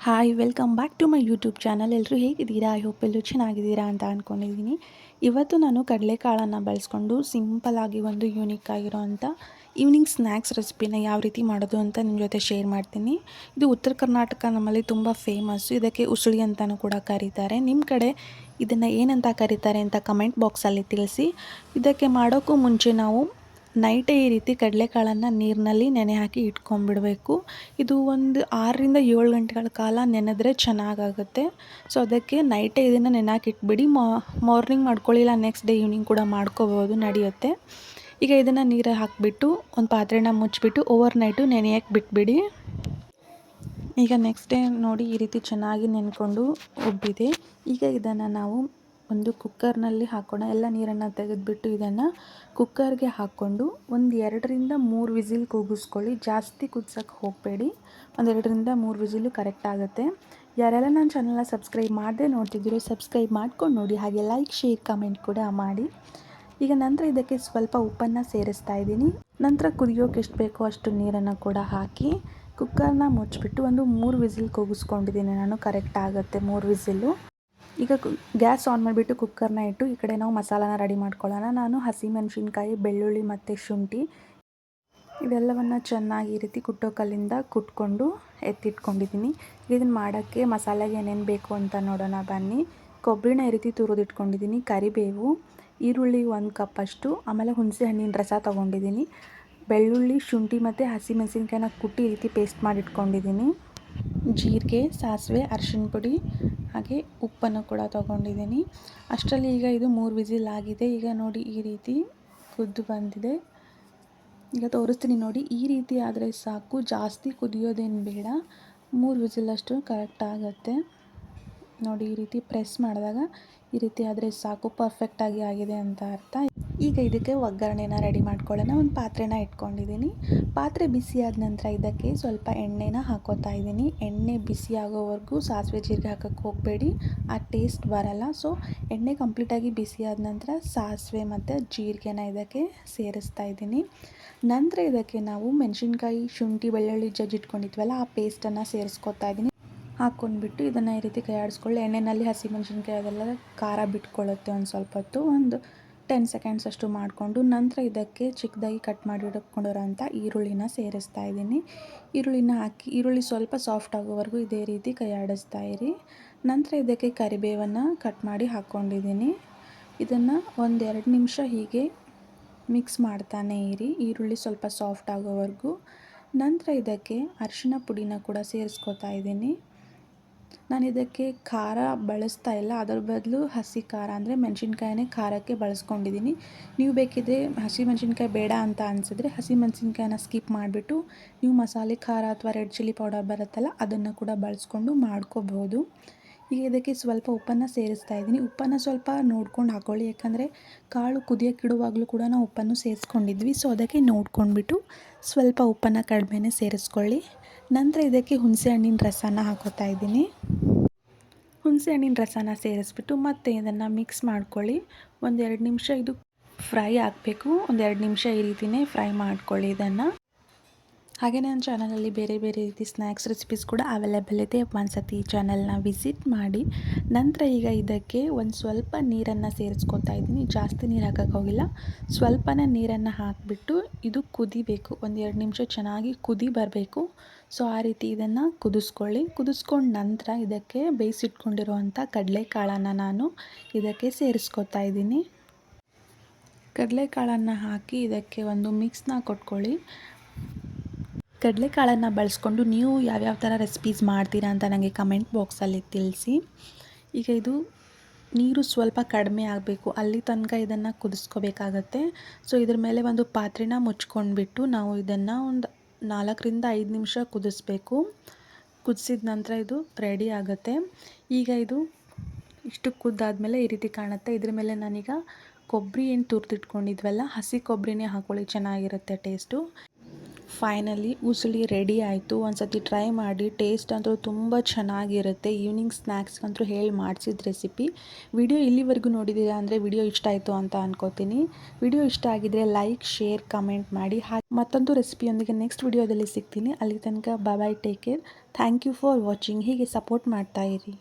Hi welcome back to my YouTube channel. ಎಲ್ಲರೂ ಹೇಗಿದ್ದೀರಾ? I hope ಎಲ್ಲರೂ ಚೆನ್ನಾಗಿದ್ದೀರಾ ಅಂತ ಅಂದ್ಕೊಂಡಿದ್ದೀನಿ. ಇವತ್ತು ನಾನು ಕಡಲೆಕಾಳನ್ನು ಬಳಸ್ಕೊಂಡು ಸಿಂಪಲ್ಲಾಗಿ ಒಂದು ಯೂನಿಕ್ ಆಗಿರೋವಂಥ ಈವ್ನಿಂಗ್ ಸ್ನ್ಯಾಕ್ಸ್ ರೆಸಿಪಿನ ಯಾವ ರೀತಿ ಮಾಡೋದು ಅಂತ ನಿಮ್ಮ ಜೊತೆ ಶೇರ್ ಮಾಡ್ತೀನಿ. ಇದು ಉತ್ತರ ಕರ್ನಾಟಕ ನಮ್ಮಲ್ಲಿ ತುಂಬ ಫೇಮಸ್ಸು. ಇದಕ್ಕೆ ಉಸುಳಿ ಅಂತಲೂ ಕೂಡ ಕರೀತಾರೆ. ನಿಮ್ಮ ಕಡೆ ಇದನ್ನು ಏನಂತ ಕರೀತಾರೆ ಅಂತ ಕಮೆಂಟ್ ಬಾಕ್ಸಲ್ಲಿ ತಿಳಿಸಿ. ಇದಕ್ಕೆ ಮಾಡೋಕ್ಕೂ ಮುಂಚೆ ನಾವು ನೈಟೇ ಈ ರೀತಿ ಕಡಲೆಕಾಳನ್ನು ನೀರಿನಲ್ಲಿ ನೆನೆ ಹಾಕಿ ಇಟ್ಕೊಂಡ್ಬಿಡಬೇಕು. ಇದು ಒಂದು 6ರಿಂದ 7 ಗಂಟೆಗಳ ಕಾಲ ನೆನೆದ್ರೆ ಚೆನ್ನಾಗಾಗುತ್ತೆ. ಸೊ ಅದಕ್ಕೆ ನೈಟೇ ಇದನ್ನು ನೆನೆ ಹಾಕಿ ಇಟ್ಬಿಡಿ. ಮಾರ್ನಿಂಗ್ ಮಾಡ್ಕೊಳ್ಳಿಲ್ಲ ನೆಕ್ಸ್ಟ್ ಡೇ ಈವ್ನಿಂಗ್ ಕೂಡ ಮಾಡ್ಕೋಬೋದು, ನಡೆಯುತ್ತೆ. ಈಗ ಇದನ್ನು ನೀರಿಗೆ ಹಾಕಿಬಿಟ್ಟು ಒಂದು ಪಾತ್ರೆನ ಮುಚ್ಚಿಬಿಟ್ಟು ಓವರ್ ನೈಟು ನೆನೆಯಕ್ಕೆ ಬಿಟ್ಬಿಡಿ. ಈಗ ನೆಕ್ಸ್ಟ್ ಡೇ ನೋಡಿ ಈ ರೀತಿ ಚೆನ್ನಾಗಿ ನೆನ್ಕೊಂಡು ಉಬ್ಬಿದೆ. ಈಗ ಇದನ್ನು ನಾವು ಒಂದು ಕುಕ್ಕರ್ನಲ್ಲಿ ಹಾಕೋಣ. ಎಲ್ಲ ನೀರನ್ನು ತೆಗೆದುಬಿಟ್ಟು ಇದನ್ನು ಕುಕ್ಕರ್ಗೆ ಹಾಕ್ಕೊಂಡು ಒಂದು 2ರಿಂದ 3 ವಿಸಿಲ್ ಕೂಗಿಸ್ಕೊಳ್ಳಿ. ಜಾಸ್ತಿ ಕುದಿಸೋಕ್ಕೆ ಹೋಗಬೇಡಿ. ಒಂದು 2ರಿಂದ 3 ವಿಸಿಲು ಕರೆಕ್ಟ್ ಆಗುತ್ತೆ. ಯಾರೆಲ್ಲ ನನ್ನ ಚಾನಲ್ನ ಸಬ್ಸ್ಕ್ರೈಬ್ ಮಾಡದೆ ನೋಡ್ತಿದ್ದೀರೋ ಸಬ್ಸ್ಕ್ರೈಬ್ ಮಾಡ್ಕೊಂಡು ನೋಡಿ, ಹಾಗೆ ಲೈಕ್ ಶೇರ್ ಕಮೆಂಟ್ ಕೂಡ ಮಾಡಿ. ಈಗ ನಂತರ ಇದಕ್ಕೆ ಸ್ವಲ್ಪ ಉಪ್ಪನ್ನು ಸೇರಿಸ್ತಾ ಇದ್ದೀನಿ. ನಂತರ ಕುದಿಯೋಕೆ ಎಷ್ಟು ಬೇಕೋ ಅಷ್ಟು ನೀರನ್ನು ಕೂಡ ಹಾಕಿ ಕುಕ್ಕರ್ನ ಮುಚ್ಚಿಬಿಟ್ಟು ಒಂದು 3 ವಿಸಿಲ್ ಕೂಗಿಸ್ಕೊಂಡಿದ್ದೀನಿ ನಾನು. ಕರೆಕ್ಟ್ ಆಗುತ್ತೆ 3 ವಿಸಿಲ್ಲು. ಈಗ ಗ್ಯಾಸ್ ಆನ್ ಮಾಡಿಬಿಟ್ಟು ಕುಕ್ಕರ್ನ ಇಟ್ಟು ಈ ಕಡೆ ನಾವು ಮಸಾಲಾನ ರೆಡಿ ಮಾಡ್ಕೊಳ್ಳೋಣ. ನಾನು ಹಸಿಮೆಣಸಿನ್ಕಾಯಿ, ಬೆಳ್ಳುಳ್ಳಿ ಮತ್ತು ಶುಂಠಿ ಇದೆಲ್ಲವನ್ನು ಚೆನ್ನಾಗಿ ಈ ರೀತಿ ಕುಟ್ಟೋ ಕಲ್ಲಿಂದ ಕುಟ್ಕೊಂಡು ಎತ್ತಿಟ್ಕೊಂಡಿದ್ದೀನಿ. ಇದನ್ನು ಮಾಡೋಕ್ಕೆ ಮಸಾಲೆಗೆ ಏನೇನು ಬೇಕು ಅಂತ ನೋಡೋಣ ಬನ್ನಿ. ಕೊಬ್ಬರಿನ ಈ ರೀತಿ ತುರಿದಿಟ್ಕೊಂಡಿದ್ದೀನಿ, ಕರಿಬೇವು, ಈರುಳ್ಳಿ 1 ಕಪ್ಪಷ್ಟು, ಆಮೇಲೆ ಹುಣಸೆ ಹಣ್ಣಿನ ರಸ ತೊಗೊಂಡಿದ್ದೀನಿ, ಬೆಳ್ಳುಳ್ಳಿ, ಶುಂಠಿ ಮತ್ತು ಹಸಿಮೆಣಸಿನ್ಕಾಯಿನ ಕುಟ್ಟಿ ಈ ರೀತಿ ಪೇಸ್ಟ್ ಮಾಡಿಟ್ಕೊಂಡಿದ್ದೀನಿ, ಜೀರಿಗೆ, ಸಾಸಿವೆ, ಅರಿಶಿಣ ಪುಡಿ ಹಾಗೆ ಉಪ್ಪನ್ನು ಕೂಡ ತೊಗೊಂಡಿದ್ದೀನಿ. ಅಷ್ಟರಲ್ಲಿ ಈಗ ಇದು 3 ವಿಸಿಲ್ ಆಗಿದೆ. ಈಗ ನೋಡಿ ಈ ರೀತಿ ಕುದ್ದು ಬಂದಿದೆ. ಈಗ ತೋರಿಸ್ತೀನಿ ನೋಡಿ, ಈ ರೀತಿ ಆದರೆ ಸಾಕು, ಜಾಸ್ತಿ ಕುದಿಯೋದೇನು ಬೇಡ. 3 ವಿಸಿಲಷ್ಟು ಕರೆಕ್ಟ್ ಆಗುತ್ತೆ ನೋಡಿ. ಈ ರೀತಿ ಪ್ರೆಸ್ ಮಾಡಿದಾಗ ಈ ರೀತಿ ಆದರೆ ಸಾಕು, ಪರ್ಫೆಕ್ಟಾಗಿ ಆಗಿದೆ ಅಂತ ಅರ್ಥ. ಈಗ ಇದಕ್ಕೆ ಒಗ್ಗರಣೆನ ರೆಡಿ ಮಾಡ್ಕೊಳ್ಳೋಣ. ಒಂದು ಪಾತ್ರೆನ ಇಟ್ಕೊಂಡಿದ್ದೀನಿ. ಪಾತ್ರೆ ಬಿಸಿ ಆದ ನಂತರ ಇದಕ್ಕೆ ಸ್ವಲ್ಪ ಎಣ್ಣೆನ ಹಾಕೋತಾ ಇದ್ದೀನಿ. ಎಣ್ಣೆ ಬಿಸಿ ಆಗೋವರೆಗೂ ಸಾಸಿವೆ ಜೀರಿಗೆ ಹಾಕೋಕ್ಕೆ ಹೋಗಬೇಡಿ, ಆ ಟೇಸ್ಟ್ ಬರಲ್ಲ. ಸೊ ಎಣ್ಣೆ ಕಂಪ್ಲೀಟಾಗಿ ಬಿಸಿ ಆದ ನಂತರ ಸಾಸಿವೆ ಮತ್ತು ಜೀರಿಗೆನ ಇದಕ್ಕೆ ಸೇರಿಸ್ತಾ ಇದ್ದೀನಿ. ನಂತರ ಇದಕ್ಕೆ ನಾವು ಮೆಣಸಿನ್ಕಾಯಿ, ಶುಂಠಿ, ಬೆಳ್ಳುಳ್ಳಿ ಜಜ್ಜಿಟ್ಕೊಂಡಿದ್ವಲ್ಲ ಆ ಪೇಸ್ಟನ್ನು ಸೇರಿಸ್ಕೊತಾ ಇದ್ದೀನಿ. ಹಾಕ್ಕೊಂಡ್ಬಿಟ್ಟು ಇದನ್ನು ಈ ರೀತಿ ಕೈ ಆಡಿಸ್ಕೊಳ್ಳಿ. ಎಣ್ಣೆಯಲ್ಲಿ ಹಸಿಮೆಣಸಿನ್ಕಾಯಿ ಅದೆಲ್ಲ ಖಾರ ಬಿಟ್ಕೊಳ್ಳುತ್ತೆ. ಒಂದು ಸ್ವಲ್ಪ ಹೊತ್ತು, ಒಂದು 10 ಸೆಕೆಂಡ್ಸ್ ಅಷ್ಟು ಮಾಡಿಕೊಂಡು ನಂತರ ಇದಕ್ಕೆ ಚಿಕ್ಕದಾಗಿ ಕಟ್ ಮಾಡಿ ಇಟ್ಕೊಂಡಿರೋಂಥ ಈರುಳ್ಳಿನ ಸೇರಿಸ್ತಾ ಇದ್ದೀನಿ. ಈರುಳ್ಳಿನ ಹಾಕಿ ಈರುಳ್ಳಿ ಸ್ವಲ್ಪ ಸಾಫ್ಟ್ ಆಗೋವರೆಗೂ ಇದೇ ರೀತಿ ಕೈ ಆಡಿಸ್ತಾ ಇರಿ. ನಂತರ ಇದಕ್ಕೆ ಕರಿಬೇವನ್ನು ಕಟ್ ಮಾಡಿ ಹಾಕ್ಕೊಂಡಿದ್ದೀನಿ. ಇದನ್ನು ಒಂದು 2 ನಿಮಿಷ ಹೀಗೆ ಮಿಕ್ಸ್ ಮಾಡ್ತಾನೆ ಇರಿ, ಈರುಳ್ಳಿ ಸ್ವಲ್ಪ ಸಾಫ್ಟ್ ಆಗೋವರೆಗೂ. ನಂತರ ಇದಕ್ಕೆ ಅರಿಶಿಣ ಪುಡಿನ ಕೂಡ ಸೇರಿಸ್ಕೊತಾ ಇದ್ದೀನಿ. ನಾನು ಇದಕ್ಕೆ ಖಾರ ಬಳಸ್ತಾ ಇಲ್ಲ, ಅದರ ಬದಲು ಹಸಿ ಖಾರ ಅಂದರೆ ಮೆಣಸಿನ್ಕಾಯಿನೇ ಖಾರಕ್ಕೆ ಬಳಸ್ಕೊಂಡಿದ್ದೀನಿ. ನೀವು ಬೇಕಿದ್ದರೆ ಹಸಿಮೆಣಸಿನ್ಕಾಯಿ ಬೇಡ ಅಂತ ಅನಿಸಿದ್ರೆ ಹಸಿಮೆಣಸಿನ್ಕಾಯಿನ ಸ್ಕಿಪ್ ಮಾಡಿಬಿಟ್ಟು ನೀವು ಮಸಾಲೆ ಖಾರ ಅಥವಾ ರೆಡ್ ಚಿಲ್ಲಿ ಪೌಡರ್ ಬರುತ್ತಲ್ಲ ಅದನ್ನು ಕೂಡ ಬಳಸ್ಕೊಂಡು ಮಾಡ್ಕೋಬೋದು. ಈಗ ಇದಕ್ಕೆ ಸ್ವಲ್ಪ ಉಪ್ಪನ್ನು ಸೇರಿಸ್ತಾ ಇದ್ದೀನಿ. ಉಪ್ಪನ್ನು ಸ್ವಲ್ಪ ನೋಡ್ಕೊಂಡು ಹಾಕ್ಕೊಳ್ಳಿ, ಯಾಕಂದರೆ ಕಾಳು ಕುದಿಯೋಕ್ಕಿಡುವಾಗಲೂ ಕೂಡ ನಾವು ಉಪ್ಪನ್ನು ಸೇರಿಸ್ಕೊಂಡಿದ್ವಿ. ಸೊ ಅದಕ್ಕೆ ನೋಡ್ಕೊಂಡ್ಬಿಟ್ಟು ಸ್ವಲ್ಪ ಉಪ್ಪನ್ನು ಕಡಿಮೆನೇ ಸೇರಿಸ್ಕೊಳ್ಳಿ. ನಂತರ ಇದಕ್ಕೆ ಹುಣಸೆ ಹಣ್ಣಿನ ರಸನ ಹಾಕೋತಾ ಇದ್ದೀನಿ. ಹುಣಸೆ ಹಣ್ಣಿನ ರಸನ ಸೇರಿಸ್ಬಿಟ್ಟು ಮತ್ತೆ ಇದನ್ನು ಮಿಕ್ಸ್ ಮಾಡ್ಕೊಳ್ಳಿ. ಒಂದು 2 ನಿಮಿಷ ಇದು ಫ್ರೈ ಆಗಬೇಕು. ಒಂದು 2 ನಿಮಿಷ ಈ ರೀತಿಯೇ ಫ್ರೈ ಮಾಡ್ಕೊಳ್ಳಿ ಇದನ್ನು. ಹಾಗೆ ನನ್ನ ಚಾನಲಲ್ಲಿ ಬೇರೆ ಬೇರೆ ರೀತಿ ಸ್ನ್ಯಾಕ್ಸ್ ರೆಸಿಪೀಸ್ ಕೂಡ ಅವೈಲೇಬಲ್ ಇದೆ. ಒಂದ್ಸತಿ ಈ ಚಾನಲ್ನ ವಿಸಿಟ್ ಮಾಡಿ. ನಂತರ ಈಗ ಇದಕ್ಕೆ ಒಂದು ಸ್ವಲ್ಪ ನೀರನ್ನು ಸೇರಿಸ್ಕೊತಾ ಇದ್ದೀನಿ. ಜಾಸ್ತಿ ನೀರು ಹಾಕೋಕ್ಕೆ ಹೋಗಿಲ್ಲ, ಸ್ವಲ್ಪನೇ ನೀರನ್ನು ಹಾಕಿಬಿಟ್ಟು ಇದು ಕುದಿಬೇಕು. ಒಂದು 2 ನಿಮಿಷ ಚೆನ್ನಾಗಿ ಕುದಿ ಬರಬೇಕು. ಸೊ ಆ ರೀತಿ ಇದನ್ನು ಕುದಿಸ್ಕೊಳ್ಳಿ. ಕುದಿಸ್ಕೊಂಡು ನಂತರ ಇದಕ್ಕೆ ಬೇಯಿಸಿಟ್ಕೊಂಡಿರುವಂಥ ಕಡಲೆಕಾಳನ್ನು ನಾನು ಇದಕ್ಕೆ ಸೇರಿಸ್ಕೊತಾ ಇದ್ದೀನಿ. ಕಡಲೆಕಾಳನ್ನು ಹಾಕಿ ಇದಕ್ಕೆ ಒಂದು ಮಿಕ್ಸ್ನ ಕೊಟ್ಕೊಳ್ಳಿ. ಕಡಲೆಕಾಳನ್ನು ಬಳಸ್ಕೊಂಡು ನೀವು ಯಾವ್ಯಾವ ಥರ ರೆಸಿಪೀಸ್ ಮಾಡ್ತೀರಾ ಅಂತ ನನಗೆ ಕಮೆಂಟ್ ಬಾಕ್ಸಲ್ಲಿ ತಿಳಿಸಿ. ಈಗ ಇದು ನೀರು ಸ್ವಲ್ಪ ಕಡಿಮೆ ಆಗಬೇಕು, ಅಲ್ಲಿ ತನಕ ಇದನ್ನು ಕುದಿಸ್ಕೋಬೇಕಾಗತ್ತೆ. ಸೊ ಇದ್ರ ಮೇಲೆ ಒಂದು ಪಾತ್ರೆನ ಮುಚ್ಕೊಂಡ್ಬಿಟ್ಟು ನಾವು ಇದನ್ನು ಒಂದು 4ರಿಂದ 5 ನಿಮಿಷ ಕುದಿಸ್ಬೇಕು. ಕುದಿಸಿದ ನಂತರ ಇದು ರೆಡಿ ಆಗುತ್ತೆ. ಈಗ ಇದು ಇಷ್ಟು ಕುದ್ದಾದಮೇಲೆ ಈ ರೀತಿ ಕಾಣುತ್ತೆ. ಇದ್ರ ಮೇಲೆ ನಾನೀಗ ಕೊಬ್ಬರಿ ಏನು ತುರಿದಿಟ್ಕೊಂಡಿದ್ವಲ್ಲ ಹಸಿ ಕೊಬ್ಬರಿನೇ ಹಾಕ್ಕೊಳ್ಳಿ, ಚೆನ್ನಾಗಿರುತ್ತೆ ಟೇಸ್ಟು. ಫೈನಲಿ ಉಸುಳಿ ರೆಡಿ ಆಯಿತು. ಒಂದು ಸತಿ ಟ್ರೈ ಮಾಡಿ, ಟೇಸ್ಟ್ ಅಂತೂ ತುಂಬ ಚೆನ್ನಾಗಿರುತ್ತೆ. ಈವ್ನಿಂಗ್ ಸ್ನ್ಯಾಕ್ಸ್ಗಂತೂ ಹೇಳಿ ಮಾಡಿಸಿದ ರೆಸಿಪಿ. ವಿಡಿಯೋ ಇಲ್ಲಿವರೆಗೂ ನೋಡಿದ್ದೀರಾ ಅಂದರೆ ವಿಡಿಯೋ ಇಷ್ಟ ಆಯಿತು ಅಂತ ಅನ್ಕೋತೀನಿ. ವಿಡಿಯೋ ಇಷ್ಟ ಆಗಿದ್ದರೆ ಲೈಕ್, ಶೇರ್, ಕಮೆಂಟ್ ಮಾಡಿ. ಹಾಗೆ ಮತ್ತೊಂದು ರೆಸಿಪಿಯೊಂದಿಗೆ ನೆಕ್ಸ್ಟ್ ವಿಡಿಯೋದಲ್ಲಿ ಸಿಗ್ತೀನಿ. ಅಲ್ಲಿ ತನಕ bye, take care. Thank you for watching. ಹೀಗೆ ಸಪೋರ್ಟ್ ಮಾಡ್ತಾಯಿರಿ.